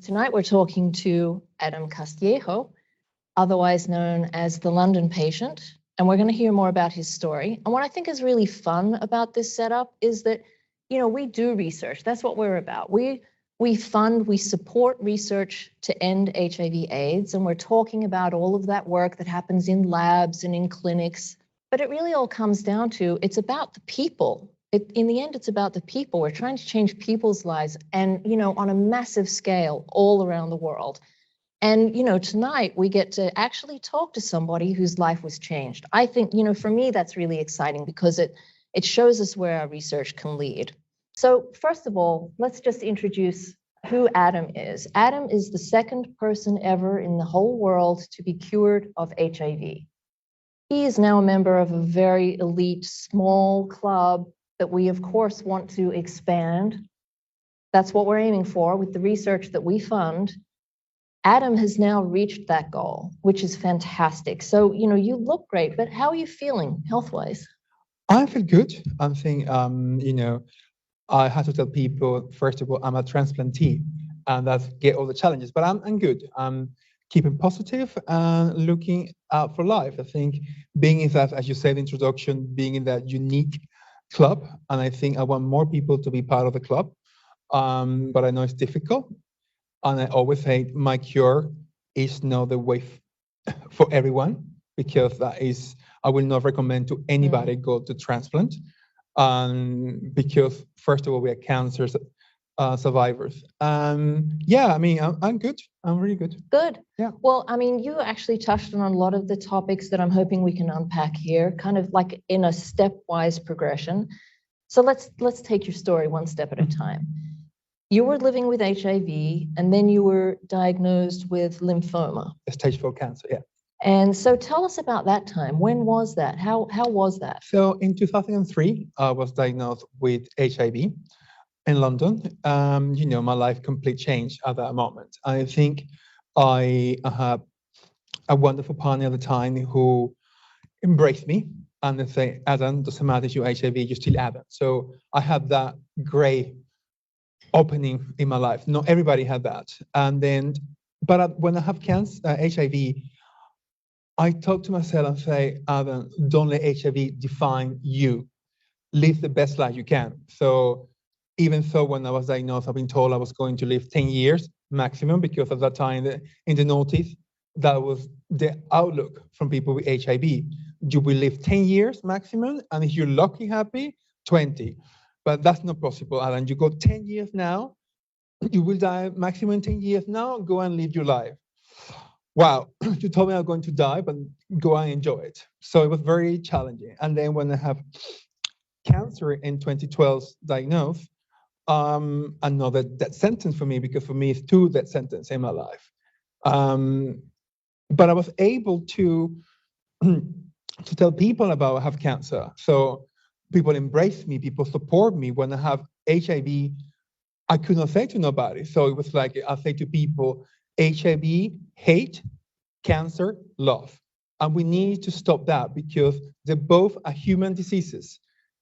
Tonight we're talking to Adam Castillejo, otherwise known as the London patient, and we're going to hear more about his story. And what I think is really fun about this setup is that, you know, we do research. That's what we're about. We fund, we support research to end HIV/AIDS, and we're talking about all of that work that happens in labs and in clinics. But it really all comes down to, it's about the people. In the end, it's about the people. We're trying to change people's lives and, you know, on a massive scale all around the world. And, you know, tonight we get to actually talk to somebody whose life was changed. I think, you know, for me, that's really exciting because it shows us where our research can lead. So first of all, let's just introduce who Adam is. Adam is the second person ever in the whole world to be cured of HIV. He is now a member of a very elite, small club that we, of course, want to expand. That's what we're aiming for with the research that we fund. Adam has now reached that goal, which is fantastic. So, you know, you look great, but how are you feeling health-wise? I feel good. I'm saying, you know, I had to tell people, first of all, I'm a transplantee, and that's get all the challenges, but I'm good. I'm keeping positive and looking out for life. I think being in that, as you said, introduction, being in that unique club, and I think I want more people to be part of the club, but I know it's difficult, and I always say my cure is not the way for everyone, because that is, I will not recommend to anybody go to transplant, because first of all, we are cancer survivors. Yeah, I mean, I'm good. I'm really good. Good. Yeah. Well, I mean, you actually touched on a lot of the topics that I'm hoping we can unpack here, kind of like in a stepwise progression. So let's take your story one step at a time. You were living with HIV, and then you were diagnosed with lymphoma. Stage 4 cancer, yeah. And so tell us about that time. When was that? How was that? So in 2003, I was diagnosed with HIV in London. You know, my life completely changed at that moment. I think I had a wonderful partner at the time who embraced me and they say, Adam, doesn't matter if you're HIV, you're still Adam. So I had that great opening in my life. Not everybody had that. And then, but when I have cancer, HIV, I talk to myself and say, Adam, don't let HIV define you. Live the best life you can. So even though when I was diagnosed, I've been told I was going to live 10 years maximum, because at that time in the notice, that was the outlook from people with HIV. You will live 10 years maximum, and if you're lucky, happy, 20. But that's not possible, Alan. You go 10 years now, you will die maximum 10 years now, go and live your life. Wow, you told me I'm going to die, but go and enjoy it. So it was very challenging. And then when I have cancer in 2012 diagnosed, another death sentence for me, because for me it's 2 death sentences in my life. But I was able to tell people about I have cancer. So people embrace me, people support me. When I have HIV, I could not say to nobody. So it was like I say to people, HIV, hate, cancer, love. And we need to stop that, because they both are human diseases.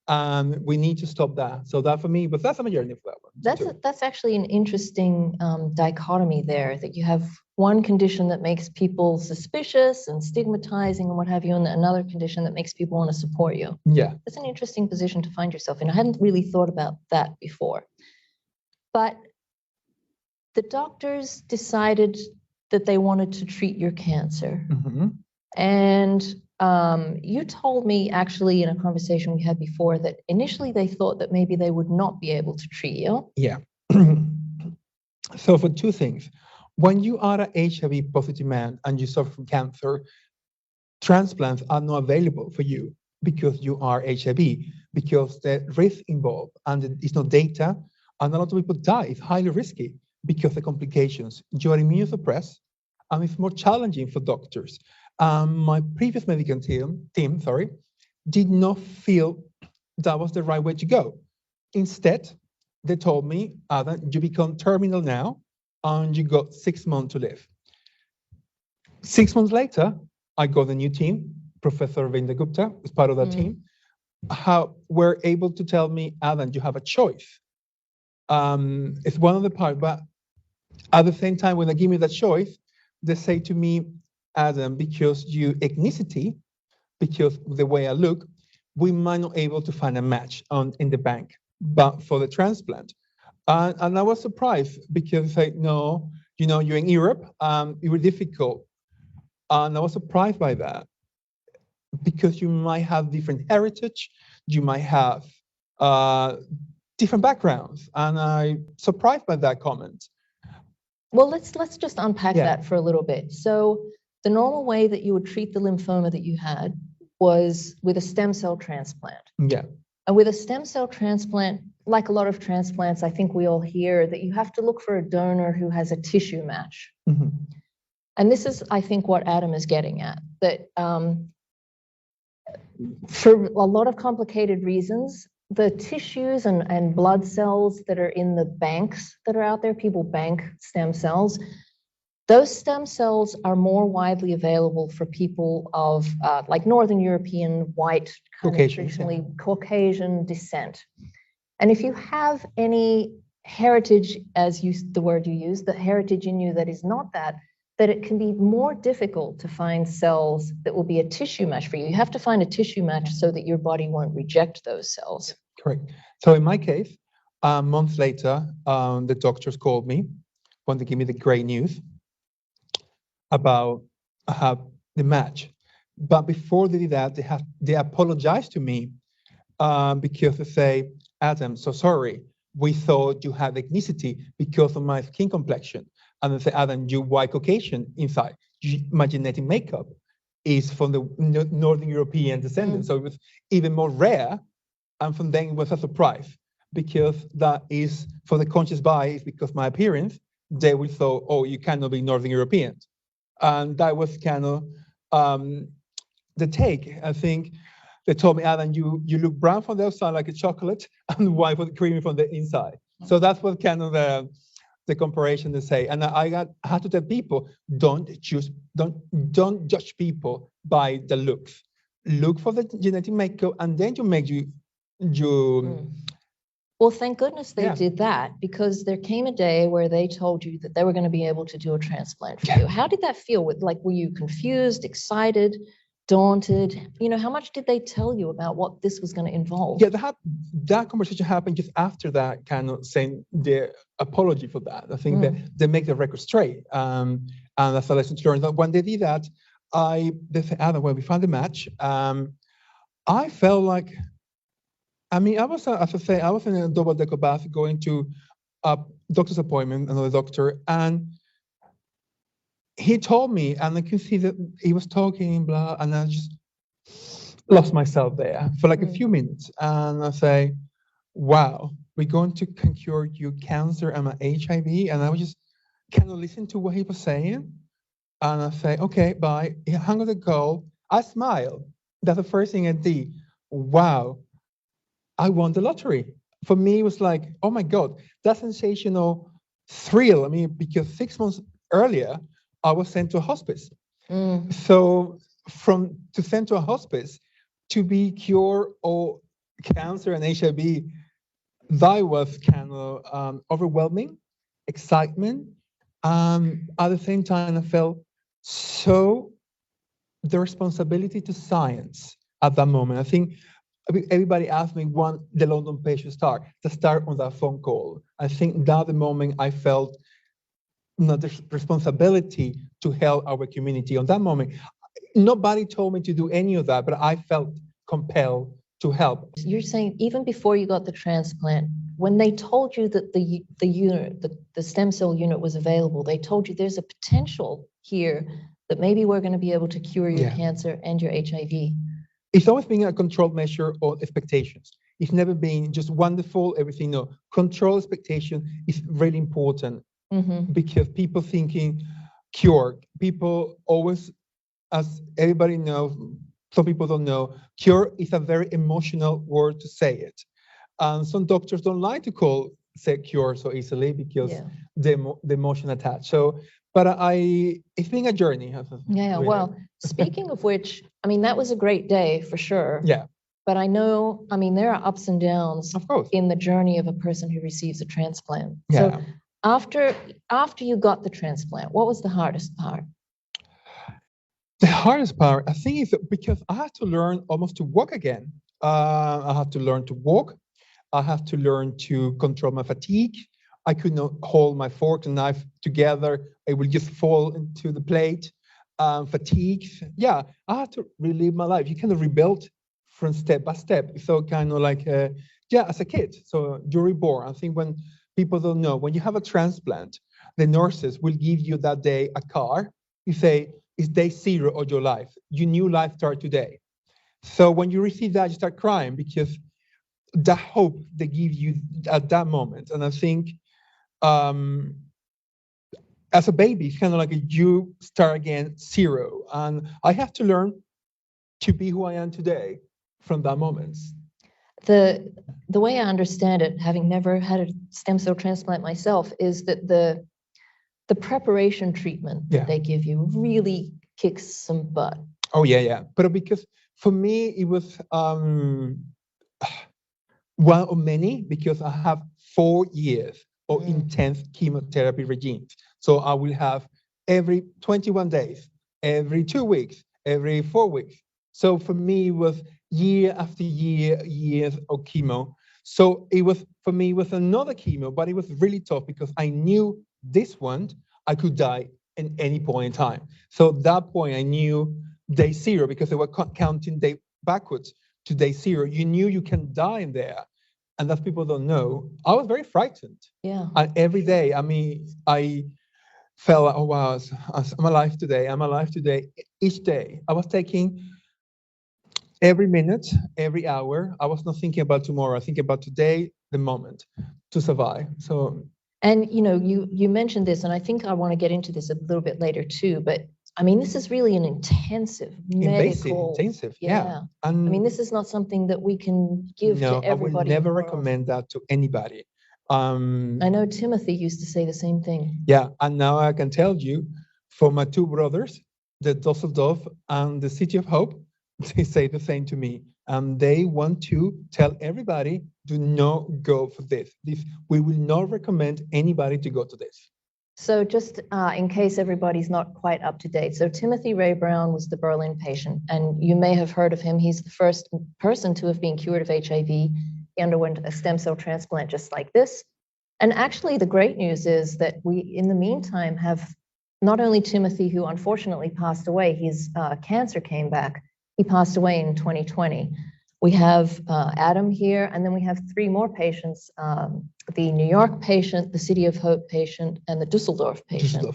And we need to stop that. So that for me, but that's a journey for that one. That's actually an interesting dichotomy there, that you have one condition that makes people suspicious and stigmatizing and what have you, and another condition that makes people want to support you. Yeah. That's an interesting position to find yourself in. I hadn't really thought about that before. But the doctors decided that they wanted to treat your cancer. Mm-hmm. And you told me actually in a conversation we had before that initially they thought that maybe they would not be able to treat you. Yeah. So for 2 things. When you are an HIV positive man and you suffer from cancer, transplants are not available for you because you are HIV, because the risk involved and it's not data, and a lot of people die. It's highly risky because of the complications. You are immunosuppressed, and it's more challenging for doctors. My previous medical team, did not feel that was the right way to go. Instead, they told me, Adam, you become terminal now, and you got 6 months to live. 6 months later, I got a new team. Professor Rowena Johnston was part of that team. How were able to tell me, Adam, you have a choice. It's one of the parts, but At the same time, when they give me that choice, they say to me, Adam, because your ethnicity, because the way I look, we might not able to find a match in the bank, but for the transplant. And I was surprised because like, no, you're in Europe, it was difficult. And I was surprised by that because you might have different heritage, you might have uh, different backgrounds, and I'm surprised by that comment. Well, let's just unpack Yeah. that for a little bit. So the normal way that you would treat the lymphoma that you had was with a stem cell transplant. Yeah. And with a stem cell transplant, like a lot of transplants, I think we all hear that you have to look for a donor who has a tissue match. Mm-hmm. And this is, I think, what Adam is getting at, that for a lot of complicated reasons, the tissues and blood cells that are in the banks that are out there, people bank stem cells, those stem cells are more widely available for people of like Northern European, white, kind of traditionally Caucasian descent. And if you have any heritage, as the word you use, the heritage in you that is not that it can be more difficult to find cells that will be a tissue match for you. You have to find a tissue match so that your body won't reject those cells. Correct. So in my case, a month later, the doctors called me, wanted to give me the great news about the match. But before they did that, they apologized to me because they say, Adam, so sorry, we thought you had ethnicity because of my skin complexion. And they say, Adam, you're white Caucasian inside. My genetic makeup is from the Northern European descendants. So it was even more rare. And from then it was a surprise because that is for the conscious bias, because my appearance, they will thought, oh, you cannot be Northern European. And that was kind of the take. I think they told me, Adam, you look brown from the outside like a chocolate and white for the creamy from the inside. So that's what kind of the comparison they say. And I had to tell people, don't judge people by the looks. Look for the genetic makeup, and then you make you. Well, thank goodness they did that, because there came a day where they told you that they were going to be able to do a transplant for you. How did that feel? Were you confused, excited, daunted? How much did they tell you about what this was going to involve? Yeah, that conversation happened just after that, kind of saying the apology for that. I think that they make the record straight. And that's a lesson to learn. When they did that, they said, Adam, when we found the match, I felt like, I was, as I say, I was in a double-decker bus going to a doctor's appointment, another doctor, and he told me, and I could see that he was talking, blah, and I just lost myself there for like a few minutes. And I say, wow, we're going to cure your cancer and my HIV. And I was just kind of listen to what he was saying. And I say, okay, bye. He hung up the call. I smiled. That's the first thing I did. Wow, I won the lottery. For me, it was like, oh my God, that sensational thrill. Because 6 months earlier, I was sent to a hospice. So to send to a hospice to be cured of cancer and HIV, that was kind of overwhelming, excitement. At the same time, I felt the responsibility to science at that moment. I think everybody asked me when the London page would start, to start on that phone call. I think that the moment I felt the responsibility to help our community. On that moment, nobody told me to do any of that, but I felt compelled to help. You're saying even before you got the transplant, when they told you that the unit, the stem cell unit was available, they told you there's a potential here that maybe we're going to be able to cure your cancer and your HIV. It's always been a controlled measure of expectations. It's never been just wonderful, everything. No, control expectation is really important because people thinking cure, people always, as everybody knows, some people don't know, cure is a very emotional word to say it. And some doctors don't like to say cure so easily because the emotion attached. So, but it's been a journey. Yeah, well, speaking of which, that was a great day for sure. Yeah. But I know, there are ups and downs of course in the journey of a person who receives a transplant. Yeah. So After you got the transplant, what was the hardest part? The hardest part, I think, is because I had to learn almost to walk again. I had to learn to walk. I have to learn to control my fatigue. I could not hold my fork and knife together. It would just fall into the plate. Fatigue. Yeah, I had to relive my life. You kind of rebuild from step by step. So kind of like, as a kid. So you're reborn. I think when people don't know, when you have a transplant, the nurses will give you that day a card. You say, it's day 0 of your life. Your new life starts today. So when you receive that, you start crying because the hope they give you at that moment. And I think as a baby, it's kind of like you start again 0. And I have to learn to be who I am today from that moment. The way I understand it, having never had a stem cell transplant myself, is that the preparation treatment that they give you really kicks some butt. Oh, yeah. But because for me, it was one of many, because I have 4 years of intense chemotherapy regimes. So I will have every 21 days, every 2 weeks, every 4 weeks. So for me, it was year after year, years of chemo. So it was, for me, it was another chemo, but it was really tough because I knew this one, I could die at any point in time. So at that point, I knew day 0, because they were counting day backwards to day 0. You knew you can die in there. And that people don't know. I was very frightened. Yeah. And every day, I mean, I felt, oh, wow, I'm alive today. I'm alive today. Each day, I was taking every minute, every hour. I was not thinking about tomorrow. I think about today, the moment, to survive. So. And you mentioned this, and I think I want to get into this a little bit later too. But I mean, this is really an intensive medical. Intensive, yeah. And I mean, this is not something that we can give to everybody. I would never recommend that to anybody. I know Timothy used to say the same thing. Yeah, and now I can tell you, for my 2 brothers, the Dusseldorf and the City of Hope, they say the same to me. And they want to tell everybody, do not go for this. We will not recommend anybody to go to this. So just in case everybody's not quite up to date. So Timothy Ray Brown was the Berlin patient, and you may have heard of him. He's the first person to have been cured of HIV. He underwent a stem cell transplant just like this. And actually, the great news is that we, in the meantime, have not only Timothy, who unfortunately passed away, his cancer came back. He passed away in 2020. We have Adam here, and then we have 3 more patients, the New York patient, the City of Hope patient, and the Dusseldorf patient,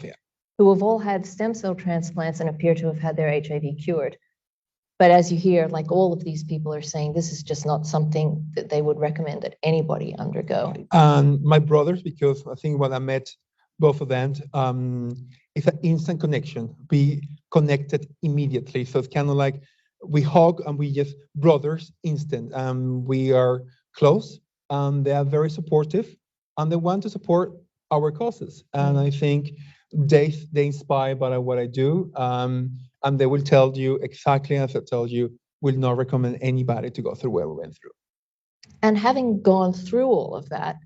who have all had stem cell transplants and appear to have had their HIV cured. But as you hear, like all of these people are saying, this is just not something that they would recommend that anybody undergo. And my brothers, because I think when I met both of them, it's an instant connection. We connected immediately. So it's kind of like we hug and we just brothers instant. We are close, and they are very supportive, and they want to support our causes. And I think they inspire by what I do. And they will tell you exactly as I told you, will not recommend anybody to go through what we went through. And having gone through all of that,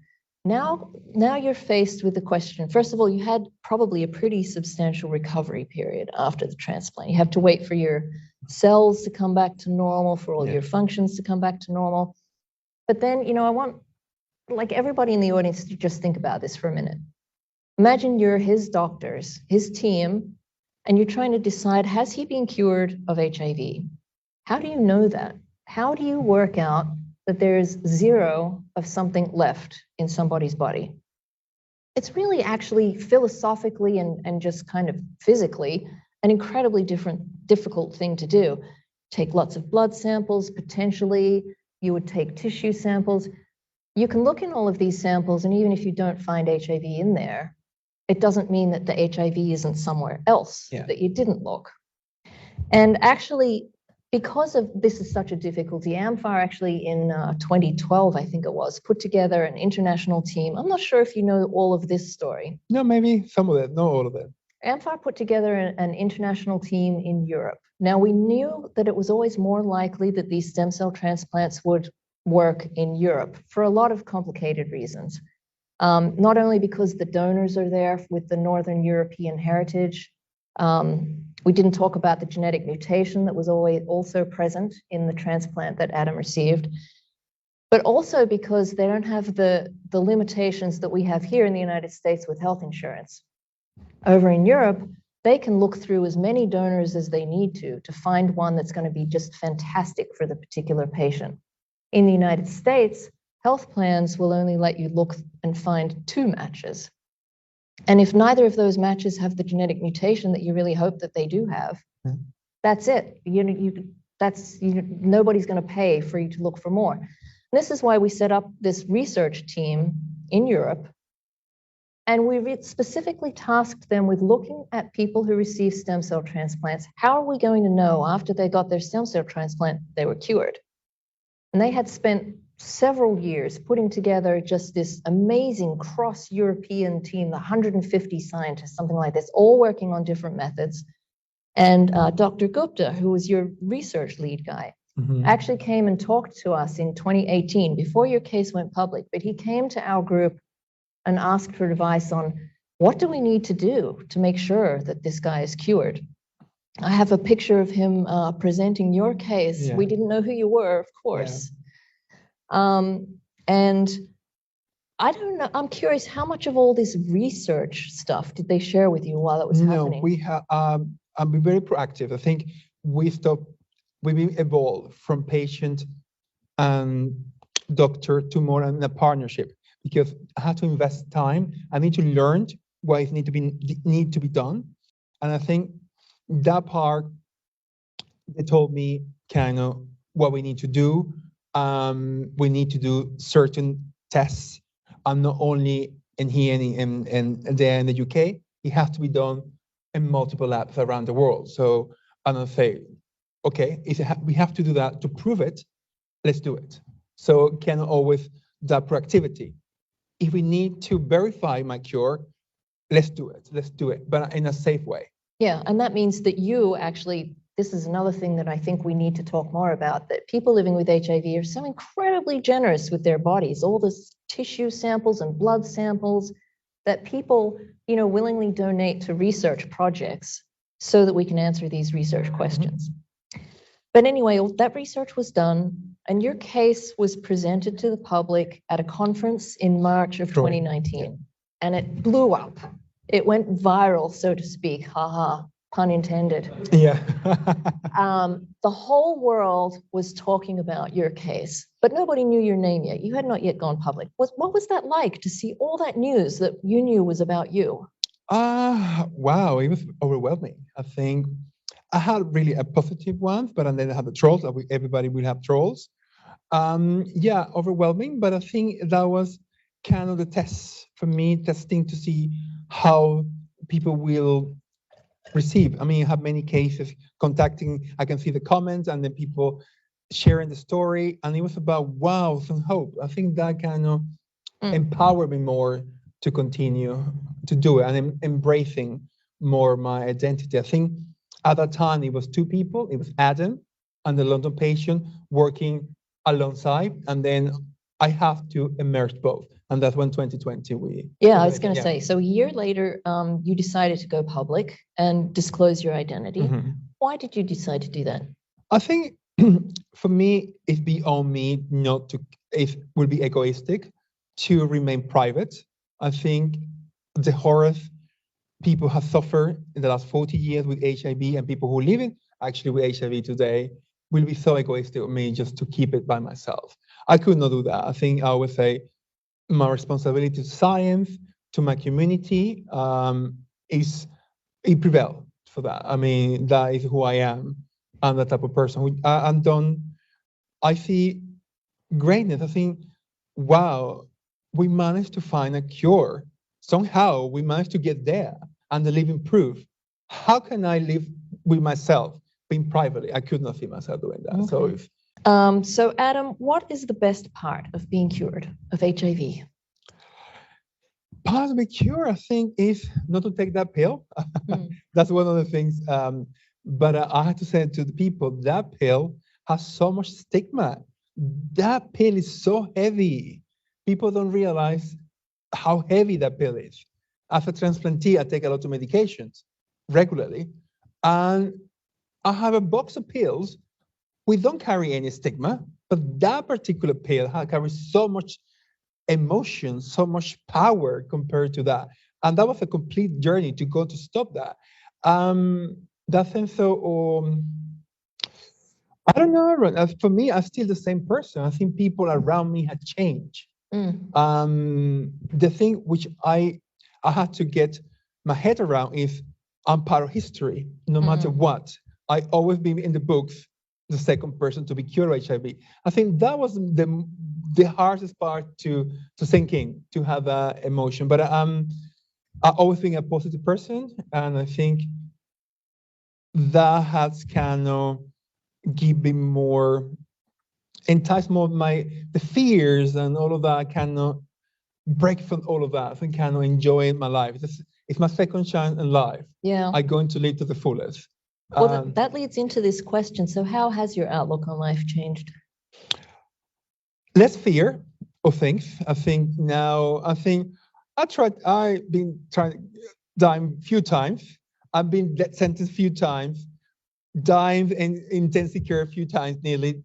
now you're faced with the question. First of all, you had probably a pretty substantial recovery period after the transplant. You have to wait for your cells to come back to normal, for all your functions to come back to normal. But then, I want, like everybody in the audience, to just think about this for a minute. Imagine you're his doctors, his team, and you're trying to decide, has he been cured of HIV? How do you know that? How do you work out that there's 0 of something left in somebody's body? It's really actually philosophically and just kind of physically an incredibly difficult thing to do. Take lots of blood samples, potentially. You would take tissue samples. You can look in all of these samples, and even if you don't find HIV in there, it doesn't mean that the HIV isn't somewhere else, that you didn't look. And actually, because of this is such a difficulty, amfAR actually in 2012, I think it was, put together an international team. I'm not sure if you know all of this story. No, maybe some of it, not all of it. amfAR put together an international team in Europe. Now, we knew that it was always more likely that these stem cell transplants would work in Europe for a lot of complicated reasons. Not only because the donors are there with the Northern European heritage, we didn't talk about the genetic mutation that was always also present in the transplant that Adam received, but also because they don't have the limitations that we have here in the United States with health insurance. Over in Europe, they can look through as many donors as they need to find one that's going to be just fantastic for the particular patient. In the United States, health plans will only let you look and find 2 matches. And if neither of those matches have the genetic mutation that you really hope that they do have, that's it. Nobody's going to pay for you to look for more. This is why we set up this research team in Europe. And we specifically tasked them with looking at people who receive stem cell transplants. How are we going to know after they got their stem cell transplant they were cured? And they had spent several years putting together just this amazing cross-European team, 150 scientists, something like this, all working on different methods. And Dr. Gupta, who was your research lead guy, actually came and talked to us in 2018, before your case went public. But he came to our group and asked for advice on what do we need to do to make sure that this guy is cured. I have a picture of him presenting your case. We didn't know who you were, of course. And I don't know, I'm curious, how much of all this research stuff did they share with you while it was happening? No, we have, I've been very proactive. I think we evolved from patient and doctor to more in a partnership, because I had to invest time. I need to learn what need to be done. And I think that part, they told me kind of what we need to do. We need to do certain tests, not only in here and there in the UK. It has to be done in multiple labs around the world. So I'm gonna say, okay, we have to do that to prove it. Let's do it. So can always that proactivity. If we need to verify my cure, let's do it. Let's do it, but in a safe way. Yeah, and that means that you actually, this is another thing that I think we need to talk more about, that people living with HIV are so incredibly generous with their bodies, all this tissue samples and blood samples that people, willingly donate to research projects so that we can answer these research questions. But anyway, that research was done, and your case was presented to the public at a conference in March of 2019, and it blew up. It went viral, so to speak, haha, pun intended. Yeah. The whole world was talking about your case, but nobody knew your name yet. You had not yet gone public. What was that like to see all that news that you knew was about you? Wow, it was overwhelming. I think I had really a positive one, but then I had the trolls. Everybody will have trolls. Yeah, overwhelming, but I think that was kind of the test for me, testing to see how people will receive. I mean, I have many cases contacting, I can see the comments and then people sharing the story, and it was about, wow, some hope. I think that kind of empowered me more to continue to do it and embracing more my identity. I think at that time it was 2 people. It was Adam and the London patient working alongside, and then I have to immerse both. And that's when 2020 I was going to say, so a year later, you decided to go public and disclose your identity. Why did you decide to do that? I think for me, it's beyond me not to, it would be egoistic to remain private. I think the horrors people have suffered in the last 40 years with HIV, and people who live in actually with HIV today, will be so egoistic of me just to keep it by myself. I could not do that. I think I would say my responsibility to science, to my community, it prevails for that. I mean, that is who I am. I'm the type of person who I see greatness. I think, wow, we managed to find a cure. Somehow we managed to get there, and the living proof. How can I live with myself being privately? I could not see myself doing that. Okay. So Adam, what is the best part of being cured of HIV? Part of the cure, I think, is not to take that pill. That's one of the things. But I have to say to the people, that pill has so much stigma. That pill is so heavy. People don't realize how heavy that pill is. As a transplantee, I take a lot of medications regularly, and I have a box of pills. We don't carry any stigma, but that particular pill carries so much emotion, so much power compared to that. And that was a complete journey to go to stop that. That sense of, I don't know, Aaron, for me, I'm still the same person. I think people around me had changed. The thing which I had to get my head around is I'm part of history, no matter what. I always been in the books, the second person to be cured of HIV. I think that was the hardest part to sink in, to have that emotion. But I've always been a positive person, and I think that has kind of given more, entice more of the fears and all of that, kind of break from all of that and kind of enjoy my life. It's my second chance in life. Yeah. I'm going to live to the fullest. Well, that leads into this question. So how has your outlook on life changed? Less fear of things. I've been trying to die a few times. I've been sentenced a few times, dying in intensive care a few times nearly.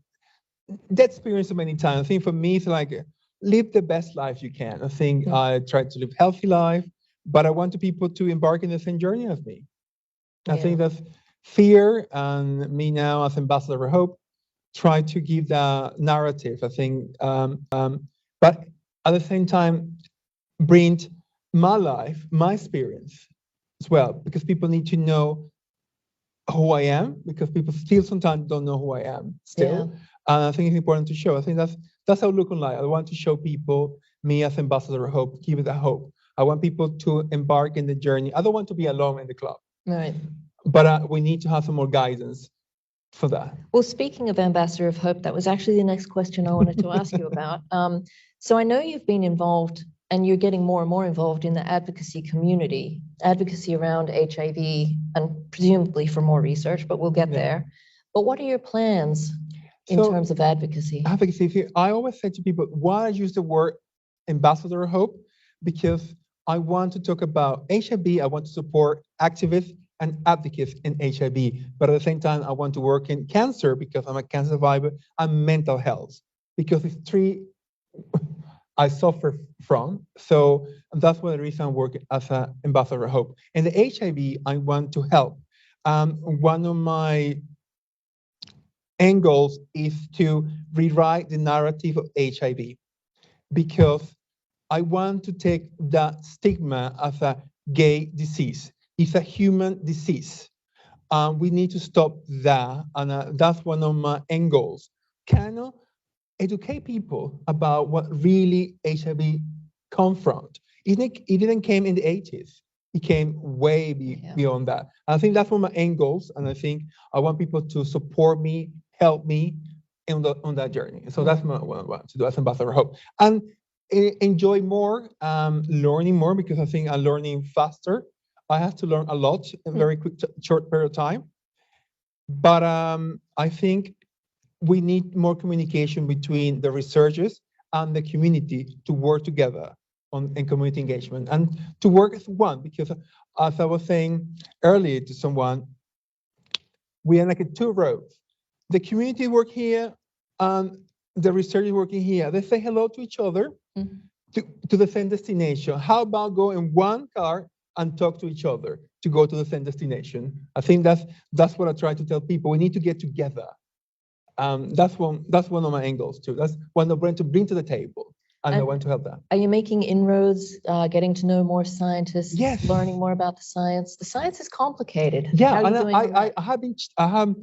That experience so many times. I think for me, it's like live the best life you can. I think I try to live healthy life, but I want people to embark in the same journey as me. I think that's fear, and me now as ambassador of hope, try to give that narrative. I think, but at the same time, bring my life, my experience as well, because people need to know who I am, because people still sometimes don't know who I am still. And I think it's important to show. I think that's how I look on life. I want to show people me as ambassador of hope, give it that hope. I want people to embark in the journey. I don't want to be alone in the club. Right. But we need to have some more guidance for that. Well, speaking of Ambassador of Hope, that was actually the next question I wanted to ask you about. So I know you've been involved, and you're getting more and more involved in the advocacy community, advocacy around HIV, and presumably for more research, but we'll get there. But what are your plans in terms of advocacy? Advocacy, I always say to people, why I use the word ambassador of hope? Because I want to talk about HIV, I want to support activists and advocates in HIV, but at the same time, I want to work in cancer because I'm a cancer survivor, and mental health, because it's three I suffer from. So that's one of the reasons I'm working as an ambassador of hope. And the HIV, I want to help. One of my end goals is to rewrite the narrative of HIV, because I want to take that stigma as a gay disease. It's a human disease. We need to stop that, and that's one of my end goals. Kind of educate people about what really HIV comes from. It didn't came in the 80s. It came way beyond that. I think that's one of my end goals, and I think I want people to support me, help me on that journey. So that's what I want to do as ambassador of hope. And enjoy more, learning more, because I think I'm learning faster. I have to learn a lot in a very quick, short period of time. But I think we need more communication between the researchers and the community to work together in community engagement and to work as one, because as I was saying earlier to someone, we are like two roads. The community work here and the researchers working here. They say hello to each other to the same destination. How about go in one car and talk to each other to go to the same destination? I think that's what I try to tell people. We need to get together. That's one of my angles too. That's one of to bring to the table, and I want to help that. Are you making inroads, getting to know more scientists? Yes. Learning more about the science. The science is complicated. Yeah, How are you and doing I have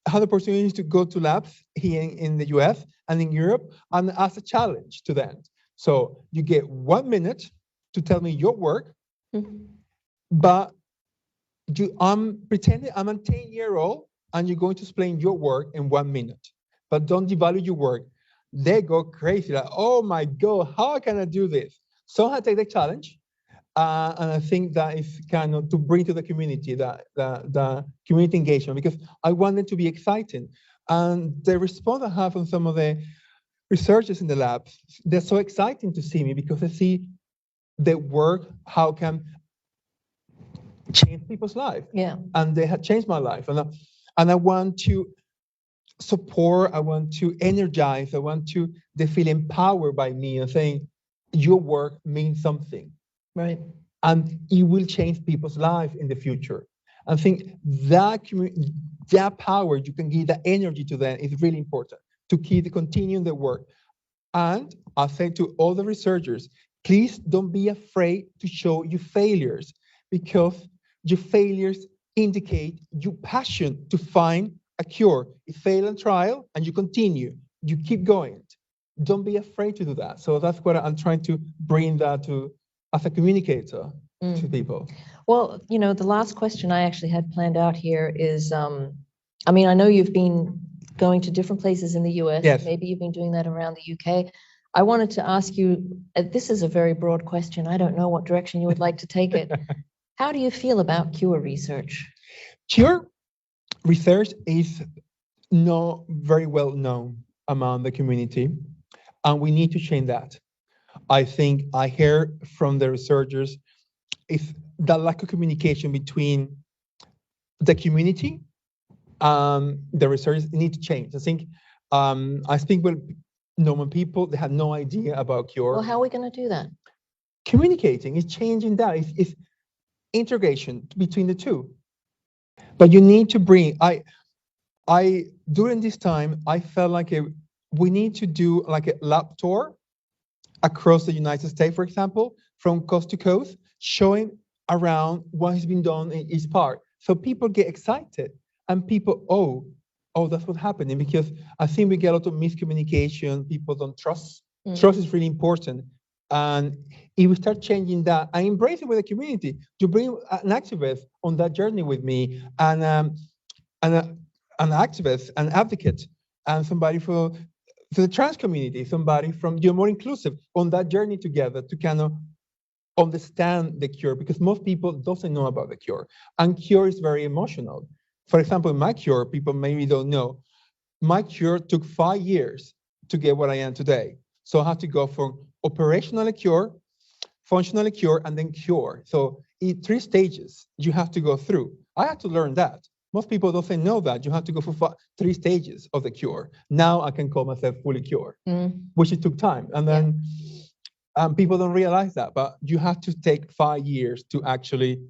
had the opportunity to go to labs here in the US and in Europe, and as a challenge to them. So you get 1 minute to tell me your work, but I'm pretending I'm a 10-year-old, and you're going to explain your work in 1 minute. But don't devalue your work. They go crazy, like, oh my God, how can I do this? So I take the challenge, and I think that is kind of to bring to the community the community engagement, because I want it to be exciting. And the response I have from some of the researchers in the labs, they're so exciting to see me, because they see the work, how can change people's life. Yeah. And they have changed my life. And I want to support, I want to energize, I want to they feel empowered by me and saying, your work means something. Right. And it will change people's life in the future. I think that power, you can give that energy to them is really important to keep continuing the work. And I say to all the researchers, please don't be afraid to show your failures, because your failures indicate your passion to find a cure. You fail in trial and you continue, you keep going. Don't be afraid to do that. So that's what I'm trying to bring that to as a communicator to people. Well, the last question I actually had planned out here is, I mean, I know you've been going to different places in the US. Yes. Maybe you've been doing that around the UK. I wanted to ask you, this is a very broad question. I don't know what direction you would like to take it. How do you feel about cure research? Cure research is not very well known among the community, and we need to change that. I think I hear from the researchers is the lack of communication between the community and the researchers need to change. I think I speak with normal people, they have no idea about cure. Well, how are we going to do that? Communicating is changing that. It's integration between the two. But you need to bring, I during this time, I felt like we need to do like a lab tour across the United States, for example, from coast to coast, showing around what has been done in each part. So people get excited and people, oh, that's what's happening. Because I think we get a lot of miscommunication. People don't trust. Trust is really important. And if we start changing that and embrace it with the community, to bring an activist on that journey with me, and an activist, an advocate, and somebody for the trans community, somebody from you're more inclusive on that journey together to kind of understand the cure, because most people doesn't know about the cure, and cure is very emotional. For example, in my cure, people maybe don't know, my cure took 5 years to get what I am today. So I had to go from operational cure, functional cure, and then cure. So in 3 stages you have to go through. I had to learn that. Most people don't know that. You have to go for 3 stages of the cure. Now I can call myself fully cured, which it took time. And then people don't realize that, but you have to take 5 years to actually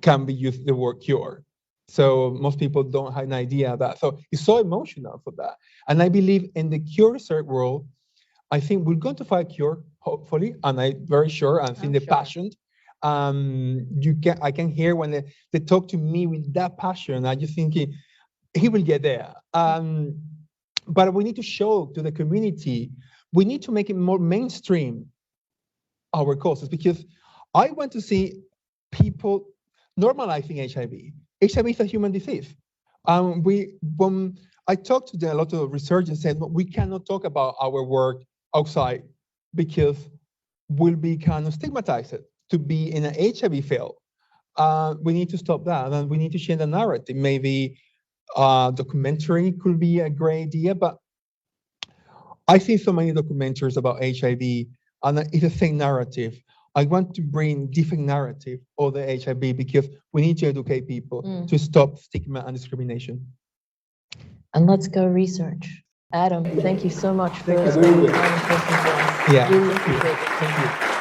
can be used the word cure. So most people don't have an idea of that. So it's so emotional for that. And I believe in the cure research world, I think we're going to find a cure, hopefully, and I'm very sure. I think the passion. I can hear when they talk to me with that passion. I just think he will get there. But we need to show to the community. We need to make it more mainstream, our causes, because I want to see people normalizing HIV. HIV is a human disease. When I talked to a lot of researchers, said we cannot talk about our work outside because we'll be kind of stigmatized to be in an HIV field. We need to stop that, and we need to change the narrative. Maybe documentary could be a great idea, but I see so many documentaries about HIV, and it's the same narrative. I want to bring different narrative of the HIV because we need to educate people to stop stigma and discrimination. And let's go research. Adam, thank you so much for spending time and talking to us. Yeah, Really appreciate it. Thank you.